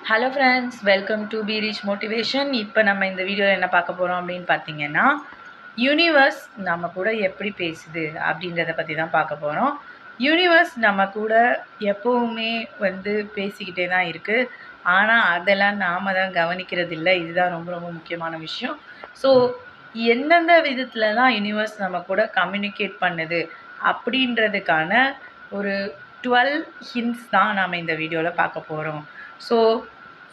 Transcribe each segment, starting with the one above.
Hello friends, welcome to B reach motivation. இப்போ நம்ம இந்த வீடியோவில் என்ன பார்க்க போகிறோம் அப்படின்னு பார்த்தீங்கன்னா, யூனிவர்ஸ் நம்ம கூட எப்படி பேசுது அப்படின்றத பற்றி தான் பார்க்க போகிறோம். யூனிவர்ஸ் நம்ம கூட எப்போவுமே பேசிக்கிட்டே தான் இருக்குது. ஆனால் அதெல்லாம் நாம் தான் கவனிக்கிறது இல்லை. இதுதான் ரொம்ப ரொம்ப முக்கியமான விஷயம். ஸோ எந்தெந்த விதத்துலலாம் யூனிவர்ஸ் நம்ம கூட கம்யூனிகேட் பண்ணுது அப்படின்றதுக்கான ஒரு 12 ஹிண்ட்ஸ் தான் நாம் இந்த வீடியோவில் பார்க்க போகிறோம். ஸோ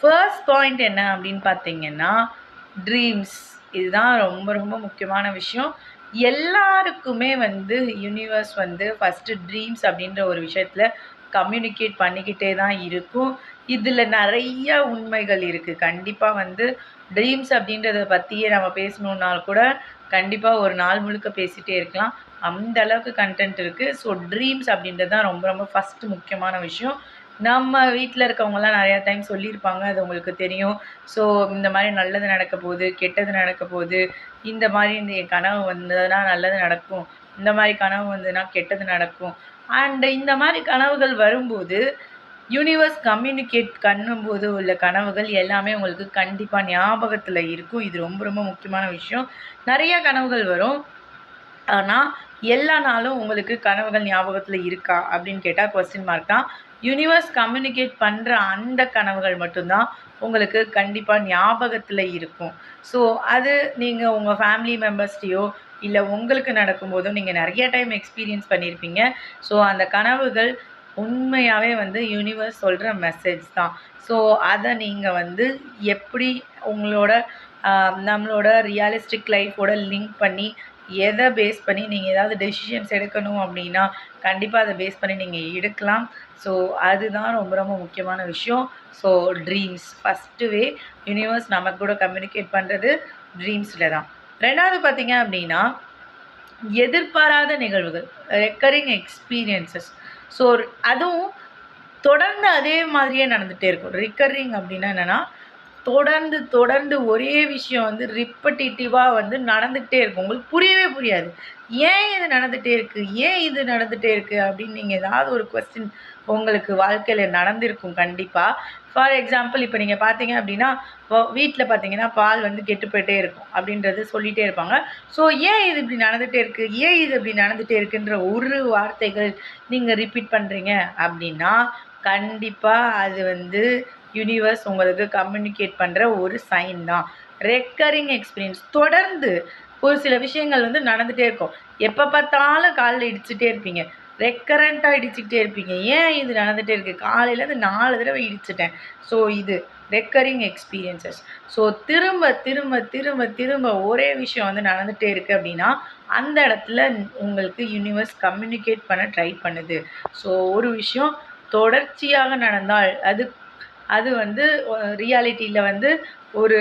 ஃபர்ஸ்ட் பாயிண்ட் என்ன அப்படின்னு பார்த்தீங்கன்னா, ட்ரீம்ஸ். இதுதான் ரொம்ப ரொம்ப முக்கியமான விஷயம். எல்லாருக்குமே யூனிவர்ஸ் ஃபஸ்ட்டு ட்ரீம்ஸ் அப்படின்ற ஒரு விஷயத்தில் கம்யூனிகேட் பண்ணிக்கிட்டே தான் இருக்கும். இதில் நிறைய உண்மைகள் இருக்குது. கண்டிப்பாக ட்ரீம்ஸ் அப்படின்றத பற்றியே நம்ம பேசணுன்னால் கூட கண்டிப்பாக ஒரு நாள் முழுக்க பேசிகிட்டே இருக்கலாம். அந்த அளவுக்கு கண்டென்ட் இருக்குது. ஸோ ட்ரீம்ஸ் அப்படின்றது தான் ரொம்ப ரொம்ப ஃபஸ்ட்டு முக்கியமான விஷயம். நம்ம வீட்டில் இருக்கவங்கலாம் நிறையா டைம் சொல்லியிருப்பாங்க, அது உங்களுக்கு தெரியும். ஸோ இந்த மாதிரி நல்லது நடக்க போகுது, கெட்டது நடக்க போகுது, இந்த மாதிரி என் கனவு வந்ததுன்னா நல்லது நடக்கும், இந்த மாதிரி கனவு வந்ததுன்னா கெட்டது நடக்கும். அண்டு இந்த மாதிரி கனவுகள் வரும்போது யூனிவர்ஸ் கம்யூனிகேட் பண்ணும்போது உள்ள கனவுகள் எல்லாமே உங்களுக்கு கண்டிப்பாக ஞாபகத்தில் இருக்கும். இது ரொம்ப ரொம்ப முக்கியமான விஷயம். நிறைய கனவுகள் வரும், ஆனால் எல்லா நாளும் உங்களுக்கு கனவுகள் ஞாபகத்தில் இருக்கா அப்படின்னு கேட்டால் கொஸ்டின் மார்க் தான். யூனிவர்ஸ் கம்யூனிகேட் பண்ணுற அந்த கனவுகள் மட்டும்தான் உங்களுக்கு கண்டிப்பாக ஞாபகத்தில் இருக்கும். ஸோ அது நீங்கள் உங்கள் ஃபேமிலி மெம்பர்ஸ்டையோ இல்லை உங்களுக்கு நடக்கும்போதும் நீங்கள் நிறைய டைம் எக்ஸ்பீரியன்ஸ் பண்ணியிருப்பீங்க. ஸோ அந்த கனவுகள் உண்மையாகவே யூனிவர்ஸ் சொல்கிற மெசேஜ் தான். ஸோ அதை நீங்கள் எப்படி உங்களோட நம்மளோட ரியலிஸ்டிக் லைஃபோட லிங்க் பண்ணி எதை பேஸ் பண்ணி நீங்கள் ஏதாவது டெசிஷன்ஸ் எடுக்கணும் அப்படின்னா கண்டிப்பாக அதை பேஸ் பண்ணி நீங்கள் எடுக்கலாம். ஸோ அதுதான் ரொம்ப ரொம்ப முக்கியமான விஷயம். ஸோ ட்ரீம்ஸ் ஃபஸ்ட்டு வே யூனிவர்ஸ் நம்ம கூட கம்யூனிகேட் பண்ணுறது ட்ரீம்ஸில் தான். ரெண்டாவது பார்த்தீங்க அப்படின்னா, எதிர்பாராத நிகழ்வுகள், ரெக்கரிங் எக்ஸ்பீரியன்சஸ். ஸோ அதுவும் தொடர்ந்து அதே மாதிரியே நடந்துகிட்டே இருக்கும். ரிக்கரிங் அப்படின்னா என்னென்னா, தொடர்ந்து தொடர்ந்து ஒரே விஷயம் ரிப்பட்டிட்டிவாக நடந்துகிட்டே இருக்கும். உங்களுக்கு புரியவே புரியாது. ஏன் இது நடந்துகிட்டே இருக்குது, ஏன் இது நடந்துகிட்டே இருக்குது அப்படின்னு நீங்கள் ஏதாவது ஒரு கொஸ்டின் உங்களுக்கு வாழ்க்கையில் நடந்திருக்கும் கண்டிப்பாக. ஃபார் எக்ஸாம்பிள், இப்போ நீங்கள் பார்த்தீங்க அப்படின்னா, வீட்டில் பார்த்தீங்கன்னா பால் கெட்டு போயிட்டே இருக்கும் அப்படின்றது சொல்லிகிட்டே இருப்பாங்க. ஸோ ஏன் இது இப்படி நடந்துகிட்டே இருக்குது, ஏன் இது இப்படி நடந்துகிட்டே இருக்குன்ற ஒரு வார்த்தைகள் நீங்கள் ரிப்பீட் பண்ணுறீங்க அப்படின்னா கண்டிப்பாக அது யூனிவர்ஸ் உங்களுக்கு கம்யூனிகேட் பண்ணுற ஒரு சைன் தான். ரெக்கரிங் எக்ஸ்பீரியன்ஸ், தொடர்ந்து ஒரு சில விஷயங்கள் நடந்துகிட்டே இருக்கும். எப்போ பார்த்தாலும் காலில் இடிச்சுட்டே இருப்பீங்க, ரெக்கரண்ட்டாக இடிச்சுக்கிட்டே இருப்பீங்க. ஏன் இது நடந்துகிட்டே இருக்குது, காலையிலேருந்து 4 தடவை இடிச்சிட்டேன். ஸோ இது ரெக்கரிங் எக்ஸ்பீரியன்சஸ். ஸோ திரும்ப திரும்ப திரும்ப திரும்ப ஒரே விஷயம் நடந்துகிட்டே இருக்குது அப்படின்னா அந்த இடத்துல உங்களுக்கு யூனிவர்ஸ் கம்யூனிகேட் பண்ண ட்ரை பண்ணுது. ஸோ ஒரு விஷயம் தொடர்ச்சியாக நடந்தால் அது ரியாலிட்டியில் ஒரு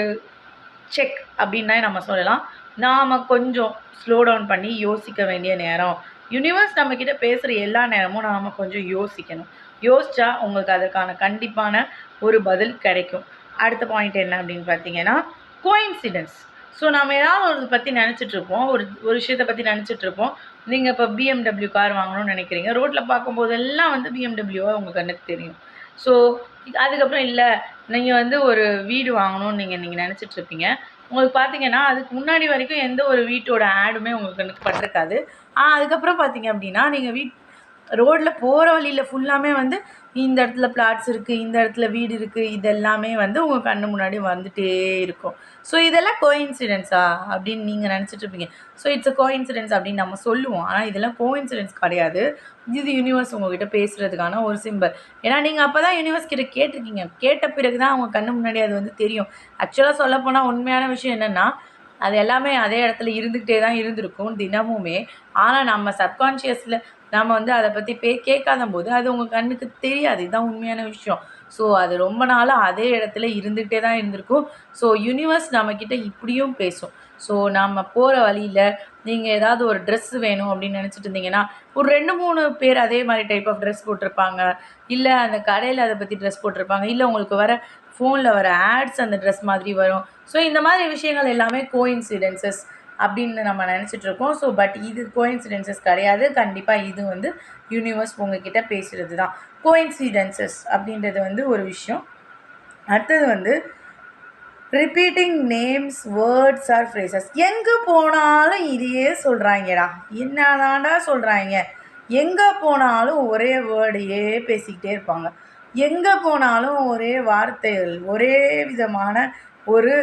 செக் அப்படின்னா நம்ம சொல்லலாம். நாம் கொஞ்சம் ஸ்லோ டவுன் பண்ணி யோசிக்க வேண்டிய நேரம். யூனிவர்ஸ் நம்மக்கிட்ட பேசுகிற எல்லா நேரமும் நாம் கொஞ்சம் யோசிக்கணும். யோசித்தா உங்களுக்கு அதற்கான கண்டிப்பான ஒரு பதில் கிடைக்கும். அடுத்த பாயிண்ட் என்ன அப்படின்னு பார்த்தீங்கன்னா, கோயின்சிடென்ஸ். ஸோ நம்ம ஏதாவது ஒரு பற்றி நினச்சிட்ருப்போம், ஒரு விஷயத்தை பற்றி நினச்சிட்ருப்போம். நீங்கள் இப்போ BMW கார் வாங்கணும்னு நினைக்கிறீங்க. ரோட்டில் பார்க்கும்போதெல்லாம் BMWவாக உங்கள் கண்ணுக்கு தெரியும். ஸோ அதுக்கப்புறம் இல்லை, நீங்கள் ஒரு வீடு வாங்கணும்னு நீங்கள் நினச்சிட்ருப்பீங்க. உங்களுக்கு பார்த்தீங்கன்னா அதுக்கு முன்னாடி வரைக்கும் எந்த ஒரு வீட்டோட ஆடுமே உங்கள் கண்ணுக்கு பட்டிருக்காது. அதுக்கப்புறம் பார்த்தீங்க அப்படின்னா நீங்கள் ரோட்டில் போகிற வழியில் ஃபுல்லாமே இந்த இடத்துல பிளாட்ஸ் இருக்குது, இந்த இடத்துல வீடு இருக்குது, இதெல்லாமே உங்கள் கண்ணு முன்னாடி வந்துகிட்டே இருக்கும். ஸோ இதெல்லாம் கோயின்சிடென்ஸா அப்படின்னு நீங்கள் நினச்சிட்ருப்பீங்க. ஸோ இட்ஸ் அ கோயின்சிடென்ஸ் அப்படின்னு நம்ம சொல்லுவோம். ஆனால் இதெல்லாம் கோயின்சிடென்ஸ் கிடையாது. இது யூனிவர்ஸ் உங்கள்கிட்ட பேசுகிறதுக்கான ஒரு சிம்பல். ஏன்னா நீங்கள் அப்போ தான் யூனிவர்ஸ் கிட்ட கேட்டிருக்கீங்க. கேட்ட பிறகு தான் அவங்க கண்ணு முன்னாடி அது தெரியும். ஆக்சுவலாக சொல்லப்போனால் உண்மையான விஷயம் என்னென்னா, அது எல்லாமே அதே இடத்துல இருந்துக்கிட்டே தான் இருந்திருக்கும் தினமுமே. ஆனால் நம்ம சப்கான்ஷியஸில் நம்ம அதை பற்றி கேட்காத போது அது உங்கள் கண்ணுக்கு தெரியாது. இதுதான் உண்மையான விஷயம். ஸோ அது ரொம்ப நாளாக அதே இடத்துல இருந்துகிட்டே தான் இருந்திருக்கும். ஸோ யூனிவர்ஸ் நம்மக்கிட்ட இப்படியும் பேசும். ஸோ நம்ம போகிற வழியில் நீங்கள் ஏதாவது ஒரு ட்ரெஸ்ஸு வேணும் அப்படின்னு நினச்சிட்டு இருந்தீங்கன்னா, ஒரு 2, 3 பேர் அதே மாதிரி டைப் ஆஃப் ட்ரெஸ் போட்டிருப்பாங்க. இல்லை அந்த கடையில் அதை பற்றி ட்ரெஸ் போட்டிருப்பாங்க. இல்லை உங்களுக்கு ஃபோனில் வர ஆட்ஸ் அந்த ட்ரெஸ் மாதிரி வரும். ஸோ இந்த மாதிரி விஷயங்கள் எல்லாமே கோயின்சிடென்சஸ் அப்படின்னு நம்ம நினச்சிட்ருக்கோம். ஸோ பட் இது கோயின்சிடென்சஸ் கிடையாது. கண்டிப்பாக இது யூனிவர்ஸ் உங்ககிட்ட பேசுகிறது தான். கோயின்சிடென்சஸ் அப்படின்றது ஒரு விஷயம். அடுத்தது வந்து repeating names words R phrases. எங்கே போனாலும் இதையே சொல்கிறாங்கடா, என்னதாண்டா சொல்கிறாங்க, எங்கே போனாலும் ஒரே வேர்டையே பேசிக்கிட்டே இருப்பாங்க, எங்கே போனாலும் ஒரே வார்த்தைகள், ஒரே விதமான ஒரு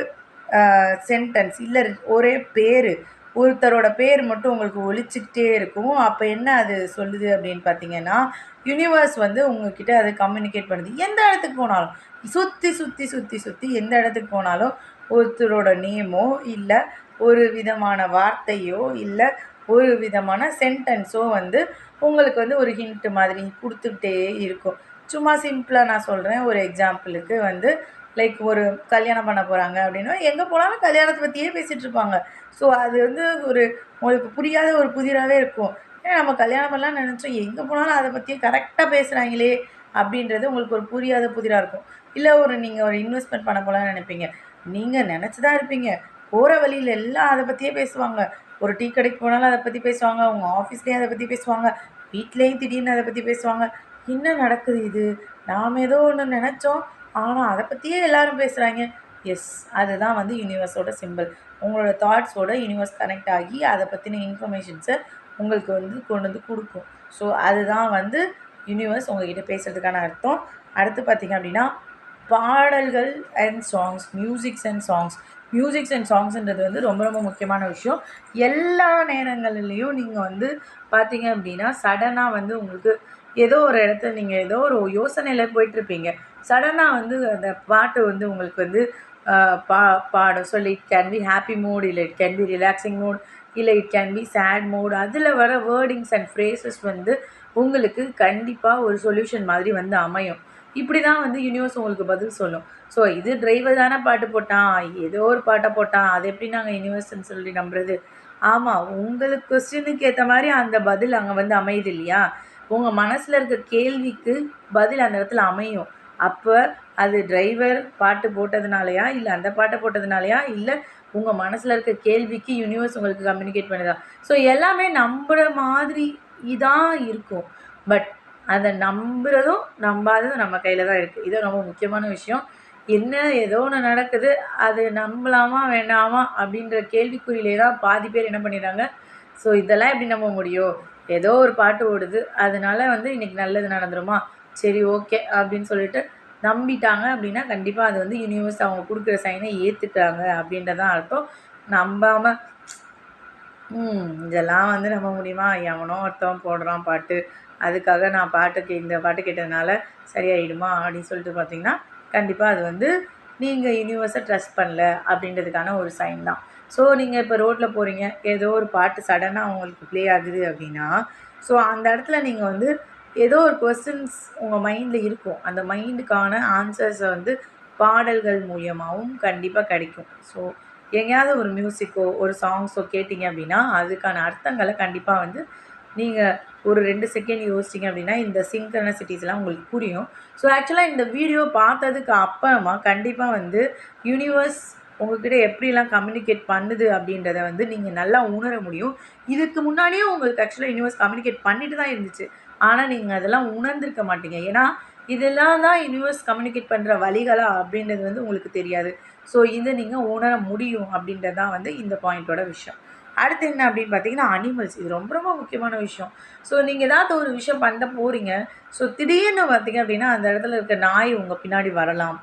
சென்டென்ஸ், இல்லை ஒரே பேர், ஒருத்தரோட பேர் மட்டும் உங்களுக்கு ஒழிச்சிக்கிட்டே இருக்கும். அப்போ என்ன அது சொல்லுது அப்படின்னு பார்த்தீங்கன்னா, யூனிவர்ஸ் வந்து உங்ககிட்ட அது கம்யூனிகேட் பண்ணுது. எந்த இடத்துக்கு போனாலும் சுற்றி சுற்றி சுற்றி சுற்றி எந்த இடத்துக்கு போனாலும் ஒருத்தரோட நேமோ இல்லை ஒரு விதமான வார்த்தையோ இல்லை ஒரு விதமான சென்டென்ஸோ வந்து உங்களுக்கு வந்து ஒரு ஹிண்ட் மாதிரி கொடுத்துக்கிட்டே இருக்கும். சும்மா சிம்பிளாக நான் சொல்கிறேன். ஒரு எக்ஸாம்பிளுக்கு வந்து லைக் ஒரு கல்யாணம் பண்ண போகிறாங்க அப்படின்னா எங்கே போனாலும் கல்யாணத்தை பற்றியே பேசிகிட்டு இருப்பாங்க. ஸோ அது வந்து ஒரு உங்களுக்கு புரியாத ஒரு புதிராகவே இருக்கும். ஏன்னா நம்ம கல்யாணம் பண்ணலாம் நினச்சோம், எங்கே போனாலும் அதை பற்றியே கரெக்டாக பேசுகிறாங்களே அப்படின்றது உங்களுக்கு ஒரு புரியாத புதிராக இருக்கும். இல்லை நீங்கள் ஒரு இன்வெஸ்ட்மெண்ட் பண்ண போகலான்னு நினைப்பீங்க, நீங்கள் நினச்சி தான் இருப்பீங்க, போகிற வழியில் எல்லாம் அதை பற்றியே பேசுவாங்க. ஒரு டீ கடைக்கு போனாலும் அதை பற்றி பேசுவாங்க, அவங்க ஆஃபீஸ்லேயும் அதை பற்றி பேசுவாங்க, வீட்லேயும் திடீர்னு அதை பற்றி பேசுவாங்க. என்ன நடக்குது இது, நாம் ஏதோ ஒன்று நினச்சோம் ஆனால் அதை பற்றியே எல்லோரும் பேசுகிறாங்க. எஸ், அதுதான் வந்து யூனிவர்ஸோட சிம்பிள். உங்களோட தாட்ஸோட யூனிவர்ஸ் கனெக்ட் ஆகி அதை பற்றின இன்ஃபர்மேஷன்ஸை உங்களுக்கு வந்து கொண்டு வந்து கொடுக்கும். ஸோ அதுதான் வந்து யூனிவர்ஸ் உங்கள்கிட்ட பேசுகிறதுக்கான அர்த்தம். அடுத்து பார்த்திங்க அப்படின்னா பாடல்கள் and songs, musics and songs. Musics and சாங்ஸ்ன்றது வந்து ரொம்ப ரொம்ப முக்கியமான விஷயம். எல்லா நேரங்கள்லேயும் நீங்கள் வந்து பார்த்தீங்க அப்படின்னா சடனாக வந்து உங்களுக்கு ஏதோ ஒரு இடத்துல நீங்கள் ஏதோ ஒரு யோசனையில் போயிட்டுருப்பீங்க, சடனாக வந்து அந்த பாட்டு வந்து உங்களுக்கு வந்து பாடும். So it can be happy mood, இல்லை it can be relaxing mood, இல்லை it can be sad mood. அதில் வர வேர்டிங்ஸ் அண்ட் ஃப்ரேசஸ் வந்து உங்களுக்கு கண்டிப்பாக ஒரு சொல்யூஷன் மாதிரி வந்து அமையும். இப்படி தான் வந்து யூனிவர்ஸ் உங்களுக்கு பதில் சொல்லும். ஸோ இது டிரைவர் தானே பாட்டு போட்டான், ஏதோ ஒரு பாட்டை போட்டான், அது எப்படி நாங்கள் யூனிவர்ஸ்ன்னு சொல்லி நம்புறது? ஆமாம், உங்களுக்கு கொஸ்டினுக்கு ஏற்ற மாதிரி அந்த பதில் அங்கே வந்து அமையுது இல்லையா? உங்கள் மனசில் இருக்க கேள்விக்கு பதில் அந்த இடத்துல அமையும். அப்போ அது டிரைவர் பாட்டு போட்டதுனாலையா, இல்லை அந்த பாட்டை போட்டதுனாலையா, இல்லை உங்கள் மனசில் இருக்க கேள்விக்கு யூனிவர்ஸ் உங்களுக்கு கம்யூனிகேட் பண்ணுதா? ஸோ எல்லாமே நம்புகிற மாதிரி இதான் இருக்கும். பட் அதை நம்புகிறதும் நம்பாததும் நம்ம கையில் தான் இருக்குது. இது ரொம்ப முக்கியமான விஷயம். என்ன ஏதோ ஒன்று நடக்குது, அது நம்பலாமா வேண்டாமா அப்படின்ற கேள்விக்குறியிலே தான் பாதி பேர் என்ன பண்ணிடுறாங்க. ஸோ இதெல்லாம் எப்படி நம்ப முடியும், ஏதோ ஒரு பாட்டு ஓடுது அதனால வந்து இன்றைக்கி நல்லது நடந்துருமா, சரி ஓகே அப்படின்னு சொல்லிட்டு நம்பிட்டாங்க அப்படின்னா கண்டிப்பாக அது வந்து யூனிவர்ஸ் அவங்க கொடுக்குற சைனை ஏற்றுக்கிறாங்க அப்படின்றதான் அர்த்தம். நம்பாமல் இதெல்லாம் வந்து நம்ப முடியுமா, எவனோ ஒருத்தவன் போடுறான் பாட்டு, அதுக்காக நான் இந்த பாட்டு கேட்டதுனால சரியாயிடுமா அப்படின்னு சொல்லிட்டு பார்த்தீங்கன்னா கண்டிப்பாக அது வந்து நீங்கள் யூனிவர்ஸை ட்ரஸ்ட் பண்ணல அப்படின்றதுக்கான ஒரு சைன் தான். ஸோ நீங்கள் இப்போ ரோட்டில் போகிறீங்க, ஏதோ ஒரு பாட்டு சடனாக உங்களுக்கு ப்ளே ஆகுது அப்படின்னா, ஸோ அந்த இடத்துல நீங்கள் வந்து ஏதோ ஒரு கொஸ்டின்ஸ் உங்கள் மைண்டில் இருக்கும். அந்த மைண்டுக்கான ஆன்சர்ஸை வந்து பாடல்கள் மூலியமாகவும் கண்டிப்பாக கிடைக்கும். ஸோ எங்கேயாவது ஒரு மியூசிக்கோ ஒரு சாங்ஸோ கேட்டிங்க அப்படின்னா அதுக்கான அர்த்தங்களை கண்டிப்பாக வந்து நீங்கள் ஒரு 2 செகண்ட் யோசிச்சிங்க அப்படின்னா இந்த சிங்க்ரனசிட்டிஸ்லாம் உங்களுக்கு புரியும். ஸோ ஆக்சுவலாக இந்த வீடியோ பார்த்ததுக்கு அப்புறமா கண்டிப்பாக வந்து யூனிவர்ஸ் உங்கள்கிட்ட எப்படிலாம் கம்யூனிகேட் பண்ணுது அப்படின்றத வந்து நீங்கள் நல்லா உணர முடியும். இதுக்கு முன்னாடியே உங்களுக்கு ஆக்சுவலாக யூனிவர்ஸ் கம்யூனிகேட் பண்ணிட்டு தான் இருந்துச்சு. ஆனால் நீங்கள் அதெல்லாம் உணர்ந்திருக்க மாட்டீங்க. ஏன்னா இதெல்லாம் தான் யூனிவர்ஸ் கம்யூனிகேட் பண்ணுற வழிகளா அப்படின்றது வந்து உங்களுக்கு தெரியாது. ஸோ இதை நீங்கள் உணர முடியும் அப்படின்றது தான் வந்து இந்த பாயிண்ட்டோட விஷயம். அடுத்து என்ன அப்படின்னு பார்த்தீங்கன்னா அனிமல்ஸ். இது ரொம்ப ரொம்ப முக்கியமான விஷயம். ஸோ நீங்கள் ஏதாவது ஒரு விஷயம் பண்ண போகிறீங்க, ஸோ திடீர்னு பார்த்தீங்க அப்படின்னா அந்த இடத்துல இருக்க நாய் உங்கள் பின்னாடி வரலாம்.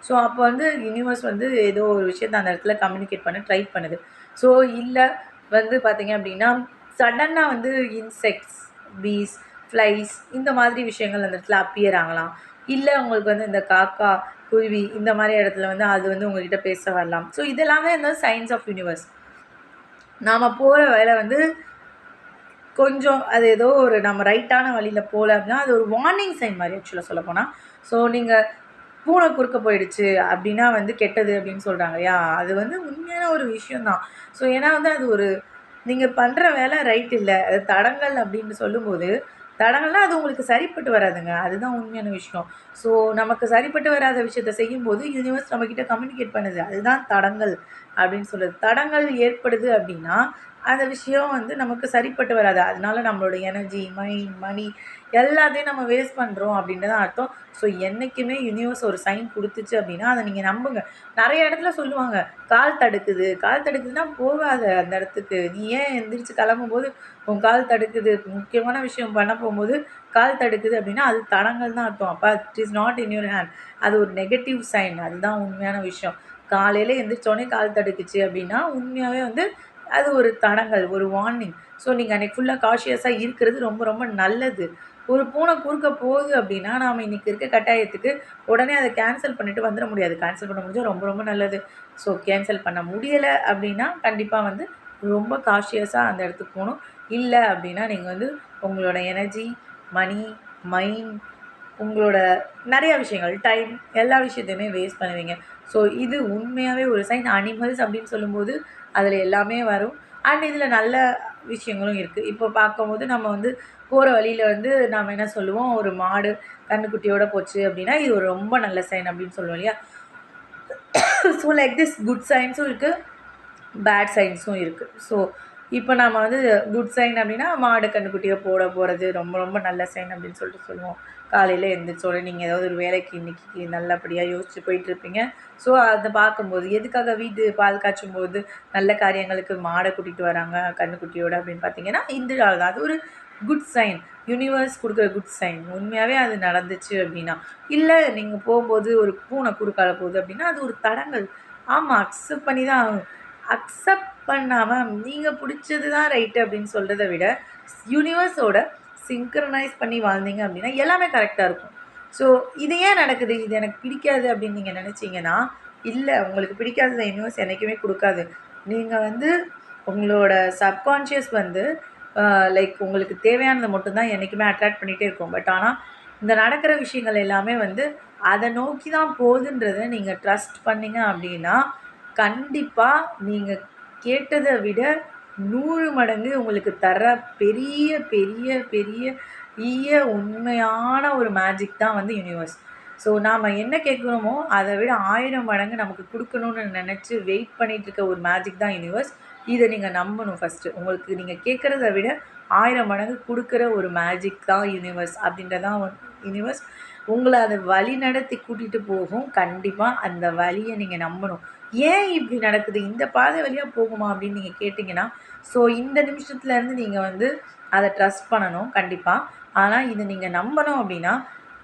ஸோ அப்போ வந்து யூனிவர்ஸ் வந்து ஏதோ ஒரு விஷயத்தை அந்த இடத்துல கம்யூனிகேட் பண்ண ட்ரை பண்ணுது. ஸோ இல்லை வந்து பார்த்தீங்க அப்படின்னா சடனாக வந்து இன்செக்ட்ஸ், பீஸ், ஃப்ளைஸ் இந்த மாதிரி விஷயங்கள் அந்த இடத்துல அப்பியர் ஆகலாம். இல்லை உங்களுக்கு வந்து இந்த காக்கா, குருவி இந்த மாதிரி இடத்துல வந்து அது வந்து உங்கள்கிட்ட பேச வரலாம். ஸோ இதெல்லாமே இந்த சயின்ஸ் ஆஃப் யூனிவர்ஸ். நாம் போகிற வேலை வந்து கொஞ்சம் அது ஏதோ ஒரு நம்ம ரைட்டான வழியில் போகல அப்படின்னா அது ஒரு வார்னிங் சைன் மாதிரி ஆக்சுவலாக சொல்லப்போனால். ஸோ நீங்கள் பூனை குறுக்க போயிடுச்சு அப்படின்னா வந்து கெட்டது அப்படின்னு சொல்கிறாங்க இல்லையா, அது வந்து உண்மையான ஒரு விஷயந்தான். ஸோ ஏன்னா வந்து அது ஒரு நீங்கள் பண்ணுற வேலை ரைட் இல்லை, அது தடங்கள் அப்படின்னு சொல்லும்போது தடங்கள்னால் அது உங்களுக்கு சரிப்பட்டு வராதுங்க, அதுதான் உண்மையான விஷயம். ஸோ நமக்கு சரிப்பட்டு வராத விஷயத்தை செய்யும்போது யூனிவர்ஸ் நம்மக்கிட்ட கம்யூனிகேட் பண்ணுது, அதுதான் தடங்கள் அப்படின்னு சொல்லுது. தடங்கள் ஏற்படுது அப்படின்னா அந்த விஷயம் வந்து நமக்கு சரிப்பட்டு வராது. அதனால நம்மளோட எனர்ஜி, மைண்ட், மணி எல்லாத்தையும் நம்ம வேஸ்ட் பண்ணுறோம் அப்படின்றது தான் அர்த்தம். ஸோ என்றைக்குமே யூனிவர்ஸ் ஒரு சைன் கொடுத்துச்சு அப்படின்னா அதை நீங்கள் நம்புங்க. நிறைய இடத்துல சொல்லுவாங்க, கால் தடுக்குது கால் தடுக்குதுன்னா போகாத அந்த இடத்துக்கு. நீ ஏன் எந்திரிச்சு கிளம்பும்போது உன் கால் தடுக்குது, முக்கியமான விஷயம் பண்ண போகும்போது கால் தடுக்குது அப்படின்னா அது தடங்கல் தான் அர்த்தம். அப்போ it is not in your hand. அது ஒரு நெகட்டிவ் சைன். அதுதான் உண்மையான விஷயம். காலையில் எந்திரிச்சோடனே கால் தடுக்குச்சு அப்படின்னா உண்மையாகவே வந்து அது ஒரு தடங்கல், ஒரு வார்னிங். ஸோ நீங்கள் அன்றைக்கி ஃபுல்லாக காஷியஸாக இருக்கிறது ரொம்ப ரொம்ப நல்லது. ஒரு பூனை குறுக்க போகுது அப்படின்னா நாம் இன்றைக்கி இருக்க கட்டாயத்துக்கு உடனே அதை கேன்சல் பண்ணிவிட்டு வந்துட முடியாது. கேன்சல் பண்ண முடிஞ்சால் ரொம்ப ரொம்ப நல்லது. ஸோ கேன்சல் பண்ண முடியலை அப்படின்னா கண்டிப்பாக வந்து ரொம்ப காஷியஸாக அந்த இடத்துக்கு போகணும். இல்லை அப்படின்னா நீங்கள் வந்து உங்களோட எனர்ஜி, மணி, மைண்ட், உங்களோட நிறையா விஷயங்கள், டைம், எல்லா விஷயத்தையுமே வேஸ்ட் பண்ணுவீங்க. ஸோ இது உண்மையாகவே ஒரு சைன். அனிமல்ஸ் அப்படின்னு சொல்லும்போது அதில் எல்லாமே வரும். அண்ட் இதில் நல்ல விஷயங்களும் இருக்குது. இப்போ பார்க்கும்போது நம்ம வந்து போகிற வழியில் வந்து நம்ம என்ன சொல்லுவோம், ஒரு மாடு கன்றுக்குட்டியோட போச்சு அப்படின்னா இது ஒரு ரொம்ப நல்ல சைன் அப்படின்னு சொல்லுவோம் இல்லையா? ஸோ லைக் திஸ் குட் சைன்ஸும் இருக்குது, பேட் சைன்ஸும் இருக்குது. ஸோ இப்போ நம்ம வந்து குட் சைன் அப்படின்னா மாடு கன்றுக்குட்டியை போகிறது ரொம்ப ரொம்ப நல்ல சைன் அப்படின்னு சொல்லிட்டு சொல்லுவோம். காலையில் எழுந்திரிச்சோடனே நீங்கள் ஏதாவது ஒரு வேலைக்கு இன்றைக்கி நல்லபடியாக யோசிச்சு போயிட்டுருப்பீங்க. ஸோ அதை பார்க்கும்போது எதுக்காக வீட்டு பால் காய்ச்சும் போது நல்ல காரியங்களுக்கு மாடை கூட்டிகிட்டு வராங்க கன்றுக்குட்டியோட அப்படின்னு பார்த்தீங்கன்னா இந்த நாள் தான். அது ஒரு குட் சைன். யூனிவர்ஸ் கொடுக்குற குட் சைன். உண்மையாகவே அது நடந்துச்சு அப்படின்னா. இல்லை நீங்கள் போகும்போது ஒரு பூனை குறுக்கால போகுது அப்படின்னா அது ஒரு தடங்கல். ஆமாம், அக்செப்ட் பண்ணி தான் ஆகணும். அக்செப்ட் பண்ணாமல் நீங்கள் பிடிச்சது தான் ரைட்டு அப்படின்னு சொல்கிறத விட யூனிவர்ஸோட சிங்க்ரனைஸ் பண்ணி வாழ்ந்தீங்க அப்படின்னா எல்லாமே கரெக்டாக இருக்கும். ஸோ இது ஏன் நடக்குது, இது எனக்கு பிடிக்காது அப்படின்னு நீங்கள் நினச்சிங்கன்னா, இல்லை உங்களுக்கு பிடிக்காததை யூனிவர்ஸ் என்றைக்குமே கொடுக்காது. நீங்கள் வந்து உங்களோட சப்கான்ஷியஸ் வந்து லைக் உங்களுக்கு தேவையானதை மட்டும்தான் என்றைக்குமே அட்ராக்ட் பண்ணிகிட்டே இருக்கும். பட் ஆனால் இந்த நடக்கிற விஷயங்கள் எல்லாமே வந்து அதை நோக்கி தான் போகுதுன்றதை நீங்கள் ட்ரஸ்ட் பண்ணிங்க அப்படின்னா கண்டிப்பாக நீங்கள் கேட்டதை விட 100 மடங்கு உங்களுக்கு தர பெரிய பெரிய பெரிய உண்மையான ஒரு மேஜிக் தான் வந்து யூனிவர்ஸ். ஸோ நாம் என்ன கேட்குறோமோ அதை விட 1000 மடங்கு நமக்கு கொடுக்கணும்னு நினச்சி வெயிட் பண்ணிகிட்ருக்க ஒரு மேஜிக் தான் யூனிவர்ஸ். இதை நீங்கள் நம்பணும் ஃபஸ்ட்டு. உங்களுக்கு நீங்கள் கேட்குறத விட 1000 மடங்கு கொடுக்குற ஒரு மேஜிக் தான் யூனிவர்ஸ் அப்படின்றதான் யூனிவர்ஸ் உங்களை அதை வழி நடத்தி கூட்டிகிட்டு போகும். கண்டிப்பாக அந்த வழியை நீங்கள் நம்பணும். ஏன் இப்படி நடக்குது, இந்த பாதை வழியாக போகுமா அப்படின்னு நீங்கள் கேட்டிங்கன்னா, ஸோ இந்த நிமிஷத்துலேருந்து நீங்கள் வந்து அதை ட்ரஸ்ட் பண்ணணும் கண்டிப்பாக. ஆனால் இதை நீங்கள் நம்பணும் அப்படின்னா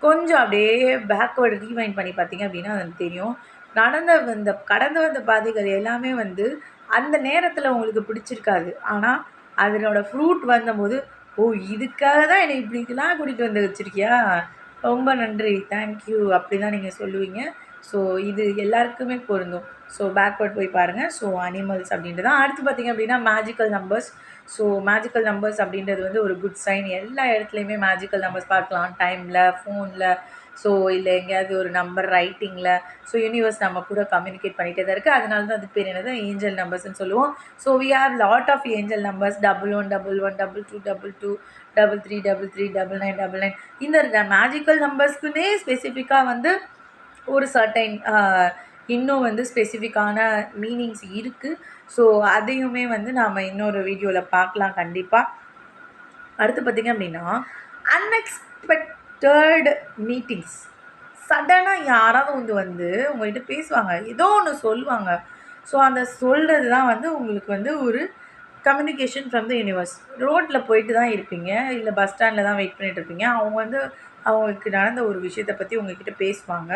கொஞ்சம் அப்படியே பேக்வேர்டு ரீவைண்ட் பண்ணி பார்த்தீங்க அப்படின்னா அது தெரியும். கடந்து வந்த பாதைகள் எல்லாமே வந்து அந்த நேரத்தில் உங்களுக்கு பிடிச்சிருக்காது. ஆனால் அதனோட ஃப்ரூட் வந்தபோது, ஓ இதுக்காக தான் என்னை இப்படிலாம் கூட்டிகிட்டு வந்து வச்சுருக்கியா, ரொம்ப நன்றி, தேங்க்யூ அப்படி தான் நீங்கள் சொல்லுவீங்க. ஸோ இது எல்லாருக்குமே பொருந்தும். ஸோ பேக்வேர்ட் போய் பாருங்கள். ஸோ அனிமல்ஸ் அப்படின்றது தான். அடுத்து பார்த்திங்க அப்படின்னா magical numbers. So magical numbers அப்படின்றது வந்து ஒரு குட் சைன். எல்லா இடத்துலையுமே மேஜிக்கல் நம்பர்ஸ் பார்க்கலாம். டைமில், ஃபோனில், ஸோ இல்லை எங்கேயாவது ஒரு நம்பர் ரைட்டிங்கில். ஸோ யூனிவர்ஸ் நம்ம கூட கம்யூனிகேட் பண்ணிகிட்டே தான் இருக்குது. அதனால தான் அது பேர் என்னது ஏஞ்சல் நம்பர்ஸ்ன்னு சொல்லுவோம். So we have lot of angel numbers 11 11 22 22 33 33 99 99. இந்த மேஜிக்கல் நம்பர்ஸ்க்குன்னே ஸ்பெசிஃபிக்காக வந்து ஒரு சர்டைன் இன்னும் வந்து ஸ்பெசிஃபிக்கான மீனிங்ஸ் இருக்குது. ஸோ அதையுமே வந்து நாம் இன்னொரு வீடியோவில் பார்க்கலாம் கண்டிப்பாக. அடுத்து பார்த்திங்க அப்படின்னா அன்எக்ஸ்பெக்டட் மீட்டிங்ஸ். சடனாக யாராவது வந்து உங்கள்கிட்ட பேசுவாங்க, ஏதோ ஒன்று சொல்லுவாங்க. ஸோ அந்த சொல்கிறது தான் வந்து உங்களுக்கு வந்து ஒரு கம்யூனிகேஷன் ஃப்ரம் த யூனிவர்ஸ். ரோட்டில் போயிட்டு தான் இருப்பீங்க, இல்லை பஸ் ஸ்டாண்டில் தான் வெயிட் பண்ணிகிட்டு இருப்பீங்க. அவங்க வந்து அவங்களுக்கு நடந்த ஒரு விஷயத்தை பற்றி உங்கள்கிட்ட பேசுவாங்க.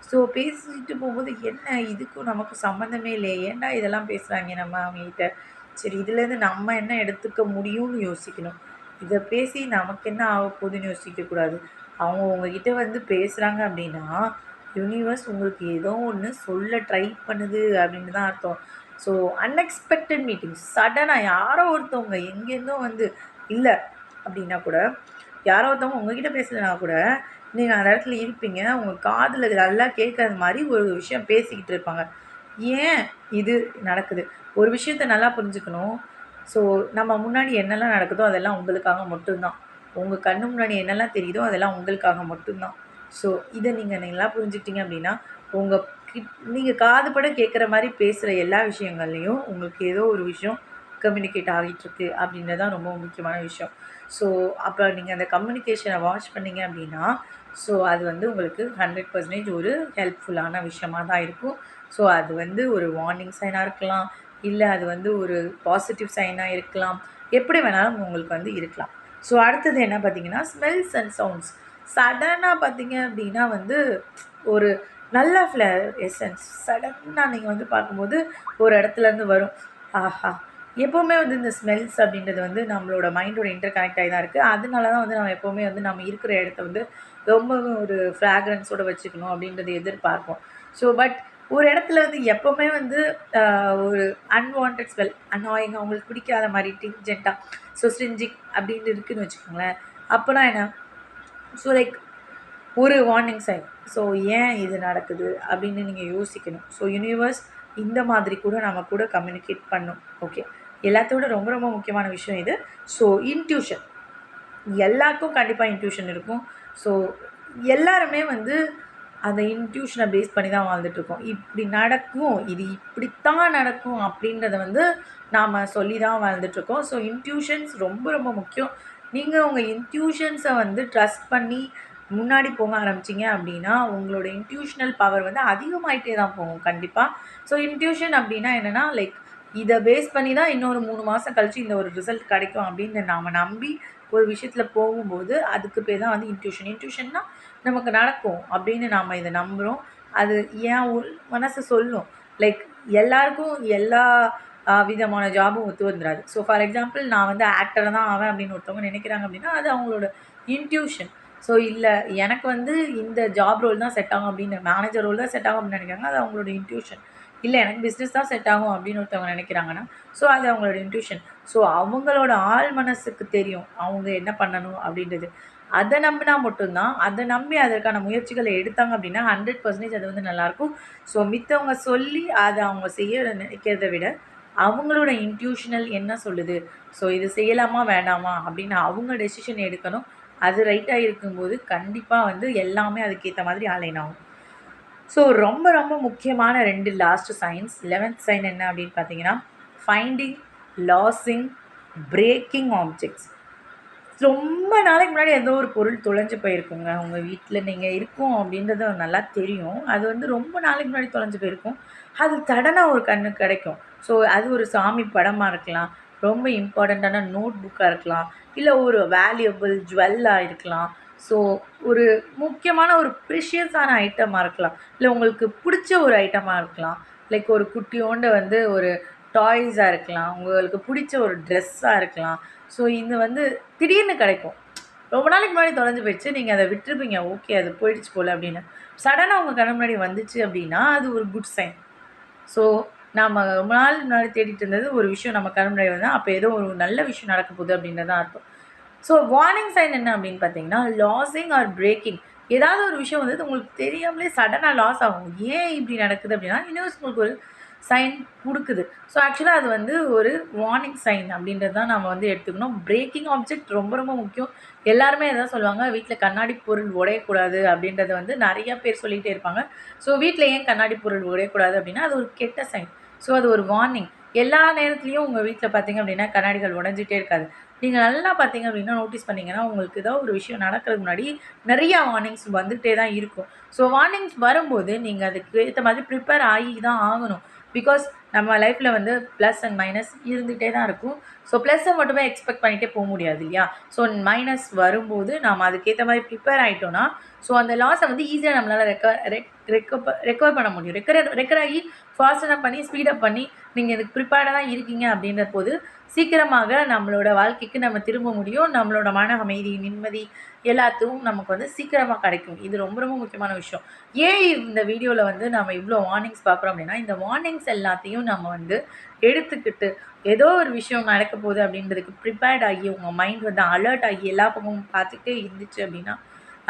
ஸோ பேசிட்டு போகும்போது என்ன இதுக்கும் நமக்கு சம்மந்தமே இல்லையே, ஏன்டா இதெல்லாம் பேசுகிறாங்க நம்ம அவங்ககிட்ட, சரி இதுலேருந்து நம்ம என்ன எடுத்துக்க முடியும்னு யோசிக்கணும். இதை பேசி நமக்கு என்ன ஆக போகுதுன்னு யோசிக்கக்கூடாது. அவங்க உங்ககிட்ட வந்து பேசுகிறாங்க அப்படின்னா யூனிவர்ஸ் உங்களுக்கு ஏதோ ஒன்று சொல்ல ட்ரை பண்ணுது அப்படின்னு தான் அர்த்தம். ஸோ அன்எக்ஸ்பெக்டட் மீட்டிங்ஸ், சடனாக யாரோ ஒருத்தவங்க எங்கேருந்தோ வந்து இல்லை அப்படின்னா கூட, யாரோ ஒருத்தவங்க உங்ககிட்ட பேசலைன்னா கூட நீங்கள் அந்த இடத்துல இருப்பீங்க. உங்கள் காதில் நல்லா கேட்குறது மாதிரி ஒரு விஷயம் பேசிக்கிட்டு இருப்பாங்க. ஏன் இது நடக்குது, ஒரு விஷயத்த நல்லா புரிஞ்சுக்கணும். ஸோ நம்ம முன்னாடி என்னெல்லாம் நடக்குதோ அதெல்லாம் உங்களுக்காக மட்டும்தான். உங்கள் கண்ணு முன்னாடி என்னெல்லாம் தெரியுதோ அதெல்லாம் உங்களுக்காக மட்டும்தான். ஸோ இதை நீங்கள் நல்லா புரிஞ்சுக்கிட்டீங்க அப்படின்னா நீங்கள் காதுபட கேட்குற மாதிரி பேசுகிற எல்லா விஷயங்கள்லையும் உங்களுக்கு ஏதோ ஒரு விஷயம் கம்யூனிகேட் ஆகிட்டுருக்கு அப்படின்றது தான் ரொம்ப முக்கியமான விஷயம். ஸோ அப்போ நீங்கள் அந்த கம்யூனிகேஷனை வாட்ச் பண்ணிங்க அப்படின்னா ஸோ அது வந்து உங்களுக்கு 100% ஒரு ஹெல்ப்ஃபுல்லான விஷயமாக தான் இருக்கும். ஸோ அது வந்து ஒரு வார்னிங் சைனாக இருக்கலாம், இல்லை அது வந்து ஒரு பாசிட்டிவ் சைனாக இருக்கலாம், எப்படி வேணாலும் உங்களுக்கு வந்து இருக்கலாம். ஸோ அடுத்தது என்ன பார்த்தீங்கன்னா ஸ்மெல்ஸ் அண்ட் சவுண்ட்ஸ். சடனாக பார்த்தீங்க அப்படின்னா வந்து ஒரு நல்ல ஃப்ளேவர் எசன்ஸ் சடனாக நீங்கள் வந்து பார்க்கும்போது ஒரு இடத்துலேருந்து வரும். ஆஹா! எப்போவுமே வந்து இந்த ஸ்மெல்ஸ் அப்படின்றது வந்து நம்மளோட மைண்டோட இன்டர் கனெக்ட் ஆகி தான் இருக்குது. அதனால தான் வந்து நம்ம எப்போவுமே வந்து நம்ம இருக்கிற இடத்த வந்து ரொம்பவும் ஒரு ஃப்ராக்ரன்ஸோடு வச்சுக்கணும் அப்படின்றது எதிர்பார்ப்போம். ஸோ பட் ஒரு இடத்துல வந்து எப்போவுமே வந்து ஒரு அன்வான்ட் ஸ்மெல் அன்னாயிங் அவங்களுக்கு பிடிக்காத மாதிரி டிஞ்சென்ட்டாக ஸோ ஸ்ட்ரிஞ்சிக் அப்படின்னு இருக்குதுன்னு வச்சுக்கோங்களேன். அப்போனா என்ன ஸோ லைக் ஒரு வார்னிங் சைன். ஸோ ஏன் இது நடக்குது அப்படின்னு நீங்கள் யோசிக்கணும். ஸோ யூனிவர்ஸ் இந்த மாதிரி கூட நம்ம கூட கம்யூனிகேட் பண்ணும். ஓகே, எல்லாத்தோட ரொம்ப ரொம்ப முக்கியமான விஷயம் இது. ஸோ இன்ட்யூஷன் எல்லாருக்கும் கண்டிப்பாக இன்ட்யூஷன் இருக்கும். ஸோ எல்லாருமே வந்து அந்த இன்ட்யூஷனை பேஸ் பண்ணி தான் வாழ்ந்துட்டுருக்கோம். இப்படி நடக்கும், இது இப்படித்தான் நடக்கும் அப்படின்றத வந்து நாம் சொல்லி தான் வாழ்ந்துட்டுருக்கோம். ஸோ இன்ட்யூஷன்ஸ் ரொம்ப ரொம்ப முக்கியம். நீங்கள் உங்கள் இன்ட்யூஷன்ஸை வந்து ட்ரஸ்ட் பண்ணி முன்னாடி போக ஆரம்பிச்சிங்க அப்படின்னா உங்களோட இன்ட்யூஷனல் பவர் வந்து அதிகமாகிட்டே தான் போகும் கண்டிப்பாக. ஸோ இன்ட்யூஷன் அப்படின்னா என்னென்னா லைக் இதை பேஸ் பண்ணி தான் இன்னொரு 3 மாதம் கழித்து இந்த ஒரு ரிசல்ட் கிடைக்கும் அப்படின்னு நாம் நம்பி ஒரு விஷயத்தில் போகும்போது அதுக்கு பேர் தான் வந்து இன்ட்யூஷன். இன்ட்யூஷன்னா நமக்கு நடக்கும் அப்படின்னு நாம் இதை நம்புகிறோம். அது ஏன் மனசு சொல்லும். லைக் எல்லாருக்கும் எல்லா விதமான ஜாபும் ஒத்து வந்துடாது. ஸோ ஃபார் எக்ஸாம்பிள் நான் வந்து ஆக்டராக தான் ஆவேன் அப்படின்னு ஒருத்தவங்க நினைக்கிறாங்க அப்படின்னா அது அவங்களோட இன்ட்யூஷன். ஸோ இல்லை எனக்கு வந்து இந்த ஜாப் ரோல் தான் செட் ஆகும் அப்படின்னு மேனேஜர் ரோல் தான் செட் ஆகும் அப்படின்னு நினைக்கிறாங்க, அது அவங்களோட இன்ட்யூஷன். இல்லை எனக்கு பிஸ்னஸ் தான் செட் ஆகும் அப்படின்னு ஒருத்தவங்க நினைக்கிறாங்கன்னா ஸோ அது அவங்களோட இன்ட்யூஷன். ஸோ அவங்களோட ஆள் மனசுக்கு தெரியும் அவங்க என்ன பண்ணணும் அப்படின்றது. அதை நம்பினா மட்டும்தான், அதை நம்பி அதற்கான முயற்சிகளை எடுத்தாங்க அப்படின்னா 100% அது வந்து நல்லாயிருக்கும். ஸோ மித்தவங்க சொல்லி அதை அவங்க செய்ய நினைக்கிறத விட அவங்களோட இன்ட்யூஷனல் என்ன சொல்லுது, ஸோ இது செய்யலாமா வேண்டாமா அப்படின்னு அவங்க டெசிஷன் எடுக்கணும். அது ரைட்டாக இருக்கும்போது கண்டிப்பாக வந்து எல்லாமே அதுக்கேற்ற மாதிரி அலைன் ஆகும். ஸோ ரொம்ப ரொம்ப முக்கியமான 2 லாஸ்ட் சைன்ஸ். 11th சைன் என்ன அப்படின்னு பார்த்தீங்கன்னா ஃபைண்டிங், லாஸிங், பிரேக்கிங் ஆப்ஜெக்ட்ஸ். ரொம்ப நாளைக்கு முன்னாடி ஏதோ ஒரு பொருள் தொலைஞ்சு போயிருக்குங்க. உங்கள் வீட்டில் நீங்கள் இருக்கோம் அப்படின்றது நல்லா தெரியும். அது வந்து ரொம்ப நாளைக்கு முன்னாடி தொலைஞ்சு போயிருக்கும். அது சடனாக ஒரு கண்ணுக்கு கிடைக்கும். ஸோ அது ஒரு சாமி படமாக இருக்கலாம், ரொம்ப இம்பார்ட்டண்ட்டான நோட் புக்காக இருக்கலாம், இல்லை ஒரு வேல்யூபிள் ஜுவல்லாக இருக்கலாம். ஸோ ஒரு முக்கியமான ஒரு ப்ரிஷியஸான ஐட்டமாக இருக்கலாம், இல்லை உங்களுக்கு பிடிச்ச ஒரு ஐட்டமாக இருக்கலாம். லைக் ஒரு குட்டியோண்டு வந்து ஒரு டாய்ஸாக இருக்கலாம், உங்களுக்கு பிடிச்ச ஒரு ட்ரெஸ்ஸாக இருக்கலாம். ஸோ இது வந்து திடீர்னு கிடைக்கும். ரொம்ப நாளைக்கு முன்னாடி தொலைஞ்சு போயிடுச்சு, நீங்கள் அதை விட்டுருப்பீங்க, ஓகே அது போயிடுச்சு போல் அப்படின்னு. சடனாக உங்கள் கண்ணு முன்னாடி வந்துச்சு அப்படின்னா அது ஒரு குட் சைன். ஸோ நம்ம ரொம்ப நாள் முன்னாடி தேடிட்டு இருந்தது ஒரு விஷயம் நம்ம கண்ணு முன்னாடி வந்தால் அப்போ ஏதோ ஒரு நல்ல விஷயம் நடக்க போகுது அப்படின்றது தான் அர்த்தம். ஸோ வார்னிங் சைன் என்ன அப்படின்னு பார்த்தீங்கன்னா லாஸிங் ஆர் பிரேக்கிங். ஏதாவது ஒரு விஷயம் வந்து உங்களுக்கு தெரியாமலே சடனாக லாஸ் ஆகும். ஏன் இப்படி நடக்குது அப்படின்னா யூனிவர்ஸ் உங்களுக்கு ஒரு சைன் கொடுக்குது. ஸோ ஆக்சுவலாக அது வந்து ஒரு வார்னிங் சைன் அப்படின்றது தான் நம்ம வந்து எடுத்துக்கணும். பிரேக்கிங் ஆப்ஜெக்ட் ரொம்ப ரொம்ப முக்கியம். எல்லாருமே எதாவது சொல்லுவாங்க, வீட்டில் கண்ணாடி பொருள் உடையக்கூடாது அப்படின்றத வந்து நிறையா பேர் சொல்லிகிட்டே இருப்பாங்க. ஸோ வீட்டில் ஏன் கண்ணாடி பொருள் உடையக்கூடாது அப்படின்னா அது ஒரு கெட்ட சைன். ஸோ அது ஒரு வார்னிங். எல்லா நேரத்துலையும் உங்கள் வீட்டில் பார்த்தீங்க அப்படின்னா கண்ணாடிகள் உடஞ்சிட்டே இருக்காது. நீங்கள் நல்லா பார்த்தீங்க அப்படின்னா நோட்டீஸ் பண்ணிங்கன்னா உங்களுக்கு ஏதாவது ஒரு விஷயம் நடக்கிறதுக்கு முன்னாடி நிறையா வார்னிங்ஸ் வந்துகிட்டே தான் இருக்கும். ஸோ வார்னிங்ஸ் வரும்போது நீங்கள் அதுக்கு ஏற்ற மாதிரி ப்ரிப்பேர் ஆகி தான் ஆகணும். பிகாஸ் நம்ம லைஃப்பில் வந்து ப்ளஸ் அண்ட் மைனஸ் இருந்துகிட்டே தான் இருக்கும். ஸோ ப்ளஸ்ஸை மட்டுமே எக்ஸ்பெக்ட் பண்ணிகிட்டே போக முடியாது இல்லையா. ஸோ மைனஸ் வரும்போது நாம் அதுக்கேற்ற மாதிரி ப்ரிப்பேர் ஆகிட்டோன்னா ஸோ அந்த லாஸை வந்து ஈஸியாக நம்மளால் ரெக்கவர் பண்ண முடியும். ரெக்கவர் ஆகி ஃபாஸ்டனாக பண்ணி ஸ்பீடப் பண்ணி நீங்கள் இதுக்கு ப்ரிப்பேர்டாக தான் இருக்கீங்க அப்படின்ற போது சீக்கிரமாக நம்மளோட வாழ்க்கைக்கு நம்ம திரும்ப முடியும். நம்மளோட மன அமைதி, நிம்மதி எல்லாத்துக்கும் நமக்கு வந்து சீக்கிரமாக கிடைக்கும். இது ரொம்ப ரொம்ப முக்கியமான விஷயம். ஏன் இந்த வீடியோவில் வந்து நம்ம இவ்வளோ வார்னிங்ஸ் பார்க்குறோம் அப்படின்னா இந்த வார்னிங்ஸ் எல்லாத்தையும் நம்ம வந்து எடுத்துக்கிட்டு ஏதோ ஒரு விஷயம் நடக்க போகுது அப்படின்றதுக்கு ப்ரிப்பேர்ட் ஆகி உங்கள் மைண்ட் வந்து அலர்ட் ஆகி எல்லா பக்கமும் பார்த்துக்கிட்டே இருந்துச்சு அப்படின்னா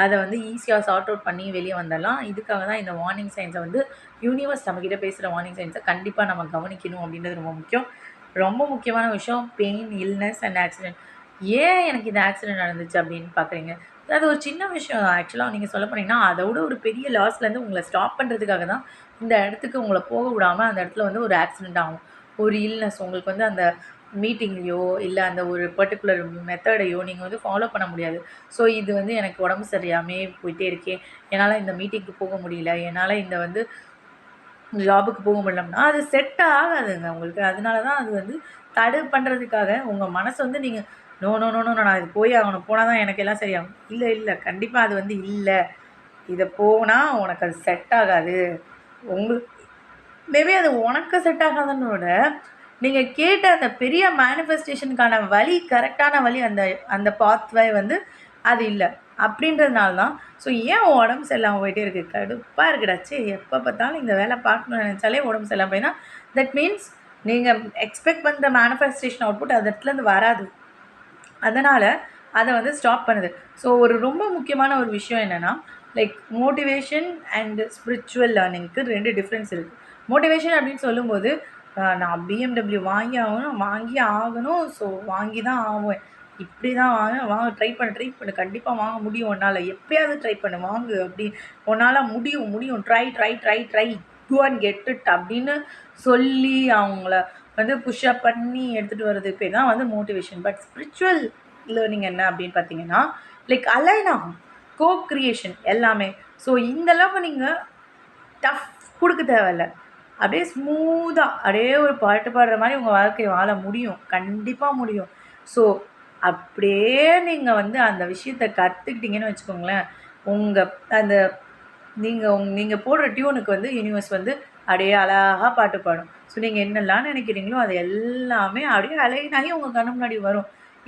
அதை வந்து ஈஸியாக சார்ட் அவுட் பண்ணி வெளியே வந்துடலாம். இதுக்காக தான் இந்த வார்னிங் சைன்ஸை வந்து யூனிவர்ஸ் நம்மக்கிட்ட பேசுகிற வார்னிங் சைன்ஸை கண்டிப்பாக நம்ம கவனிக்கணும் அப்படின்றது ரொம்ப முக்கியம். ரொம்ப முக்கியமான விஷயம் பெயின், இல்னஸ் அண்ட் ஆக்சிடென்ட். ஏன் எனக்கு இந்த ஆக்சிடென்ட் நடந்துச்சு அப்படின்னு பார்க்குறீங்க. அது ஒரு சின்ன விஷயம் தான். ஆக்சுவலாக நீங்கள் சொல்ல போனீங்கன்னா அதோட ஒரு பெரிய லாஸ்லேருந்து உங்களை ஸ்டாப் பண்ணுறதுக்காக தான் இந்த இடத்துக்கு உங்களை போக விடாமல் அந்த இடத்துல வந்து ஒரு ஆக்சிடென்ட் ஆகும். ஒரு இல்னஸ் உங்களுக்கு வந்து அந்த மீட்டிங்லையோ இல்லை அந்த ஒரு பர்டிகுலர் மெத்தடையோ நீங்கள் வந்து ஃபாலோ பண்ண முடியாது. ஸோ இது வந்து எனக்கு உடம்பு சரியாமே போயிட்டே இருக்கேன், என்னால் இந்த மீட்டிங்க்கு போக முடியல, என்னால் இந்த வந்து ஜாபுக்கு போக முடியலன்னா அது செட் ஆகாதுங்க உங்களுக்கு. அதனால தான் அது வந்து தடை பண்ணுறதுக்காக உங்கள் மனசை வந்து நீங்கள் நோ நோ நோ நோ நான் இது போய் ஆகணும், போனால் தான் எனக்கு எல்லாம் சரியாகும். இல்லை இல்லை கண்டிப்பாக அது வந்து இல்லை, இதை போனால் உனக்கு அது செட் ஆகாது. உங்களுக்கு மேபி அது உனக்கு செட் ஆகாதுன்னு விட நீங்கள் கேட்ட அந்த பெரிய மேனிஃபெஸ்டேஷனுக்கான வழி, கரெக்டான வழி, அந்த அந்த பாத்வே வந்து அது இல்லை அப்படின்றதுனால தான். ஸோ ஏன் உடம்பு சரியில்லாமல் போயிட்டே இருக்குது, கடுப்பாக இருக்குடாச்சு, எப்போ பார்த்தாலும் இந்த வேலை பார்க்கணும்னு நினச்சாலே உடம்பு சரியில்லாமல் போயின்னா தட் மீன்ஸ் நீங்கள் எக்ஸ்பெக்ட் பண்ணுற மேனிஃபெஸ்டேஷன் அவுட்புட் அது இடத்துலேருந்து வராது. அதனால் அதை வந்து ஸ்டாப் பண்ணுது. ஸோ ஒரு ரொம்ப முக்கியமான ஒரு விஷயம் என்னென்னா, லைக் மோட்டிவேஷன் அண்ட் ஸ்பிரிச்சுவல் லேர்னிங்க்கு 2 டிஃப்ரென்ஸ் இருக்குது. மோட்டிவேஷன் அப்படின்னு சொல்லும்போது நான் BMW வாங்கி ஆகணும், ஸோ வாங்கி தான் ஆகுவேன், இப்படி தான் வாங்க ட்ரை பண்ணு கண்டிப்பாக வாங்க முடியும், உன்னால் எப்பயாவது ட்ரை பண்ணு வாங்கு, அப்படி உன்னால் முடியும் try to and get it அப்படின்னு சொல்லி அவங்கள வந்து புஷ்அப் பண்ணி எடுத்துகிட்டு வர்றது பேர் தான் வந்து மோட்டிவேஷன். பட் ஸ்பிரிச்சுவல் லேர்னிங் என்ன அப்படின்னு பார்த்தீங்கன்னா, லைக் அலைன் ஆகும், கோ க்ரியேஷன் எல்லாமே. ஸோ இந்தளவுக்கு நீங்கள் டஃப் கொடுக்க தேவையில்லை, அப்படியே ஸ்மூத்தாக அப்படியே ஒரு பாட்டு பாடுற மாதிரி உங்கள் வாழ்க்கையை வாழ முடியும், கண்டிப்பாக முடியும். ஸோ அப்படியே நீங்கள் வந்து அந்த விஷயத்தை கற்றுக்கிட்டிங்கன்னு வச்சுக்கோங்களேன், உங்கள் அந்த நீங்கள் போடுற டியூனுக்கு வந்து யூனிவர்ஸ் வந்து அப்படியே அழகாக பாட்டு பாடும். ஸோ நீங்கள் என்னெல்லாம் நினைக்கிறீங்களோ அது எல்லாமே அப்படியே அலைனாகி உங்கள் கண்ணு முன்னாடி வரும்.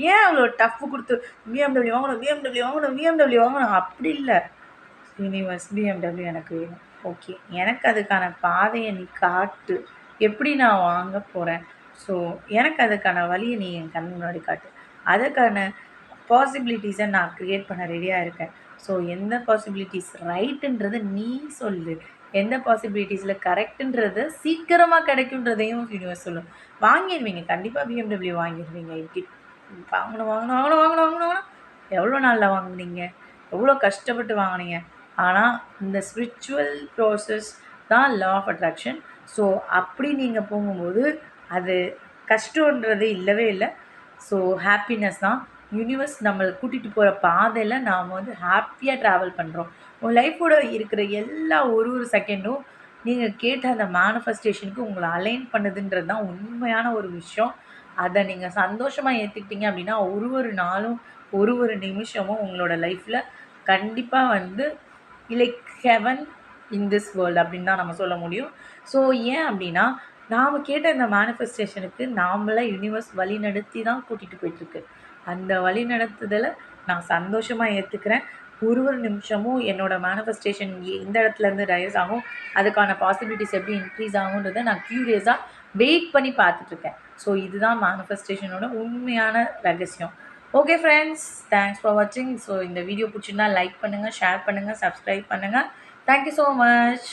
ஏன் அவ்வளோ டஃப் கொடுத்து BMW வாங்கணும் அப்படி இல்லை. யூனிவர்ஸ் BMW எனக்கு வேணும், ஓகே, எனக்கு அதுக்கான பாதையை நீ காட்டு, எப்படி நான் வாங்க போகிறேன், ஸோ எனக்கு அதுக்கான வழியை நீ என் கண் முன்னாடி காட்டு, அதுக்கான பாசிபிலிட்டிஸை நான் க்ரியேட் பண்ண ரெடியாக இருக்கேன். ஸோ எந்த பாசிபிலிட்டிஸ் ரைட்டுன்றதை நீ சொல்லு, எந்த பாசிபிலிட்டிஸில் கரெக்டுன்றது சீக்கிரமாக கிடைக்குன்றதையும் யூனிவர்ஸ் சொல்லும். வாங்கிடுவீங்க, கண்டிப்பாக BMW வாங்கிடுவீங்க. வாங்கணும் எவ்வளோ நாளில் வாங்கினீங்க, எவ்வளோ கஷ்டப்பட்டு வாங்கினீங்க. ஆனால் இந்த ஸ்பிரிச்சுவல் ப்ராசஸ் தான் லா ஆஃப் அட்ராக்ஷன். ஸோ அப்படி நீங்கள் போகும்போது அது கஷ்டன்றது இல்லவே இல்லை. ஸோ ஹாப்பினஸ் தான். யூனிவர்ஸ் நம்மளை கூட்டிகிட்டு போகிற பாதையில் நாம் வந்து ஹாப்பியாக ட்ராவல் பண்ணுறோம். உங்கள் லைஃபோட இருக்கிற எல்லா ஒரு செகண்டும் நீங்கள் கேட்ட அந்த மேனிஃபெஸ்டேஷனுக்கு உங்களை அலைன் பண்ணுதுன்றது தான் உண்மையான ஒரு விஷயம். அதை நீங்கள் சந்தோஷமாக ஏற்றுக்கிட்டீங்க அப்படின்னா ஒரு நாளும் ஒரு நிமிஷமும் உங்களோட லைஃப்பில் கண்டிப்பாக வந்து like heaven in this world அப்படின்னு தான் நம்ம சொல்ல முடியும். ஸோ ஏன் அப்படின்னா நாம் கேட்ட இந்த மேனிஃபெஸ்டேஷனுக்கு நாமளே யூனிவர்ஸ் வழி நடத்தி தான் கூட்டிகிட்டு போயிட்டுருக்கு. அந்த வழி நடத்துதலை நான் சந்தோஷமாக ஏற்றுக்கிறேன். ஒரு நிமிஷமும் என்னோடய மேனிஃபெஸ்டேஷன் எந்த இடத்துலேருந்து ரைஸ் ஆகும், அதுக்கான பாசிபிலிட்டிஸ் எப்படி இன்க்ரீஸ் ஆகுன்றதை நான் க்யூரியஸாக வெயிட் பண்ணி பார்த்துட்ருக்கேன். ஸோ இதுதான் மேனிஃபெஸ்டேஷனோட உண்மையான ரகசியம். ஓகே ஃப்ரெண்ட்ஸ், தேங்க்ஸ் ஃபார் வாட்சிங். ஸோ இந்த வீடியோ பிடிச்சிருந்தா லைக் பண்ணுங்கள், ஷேர் பண்ணுங்கள், சப்ஸ்கிரைப் பண்ணுங்கள். Thank you so much.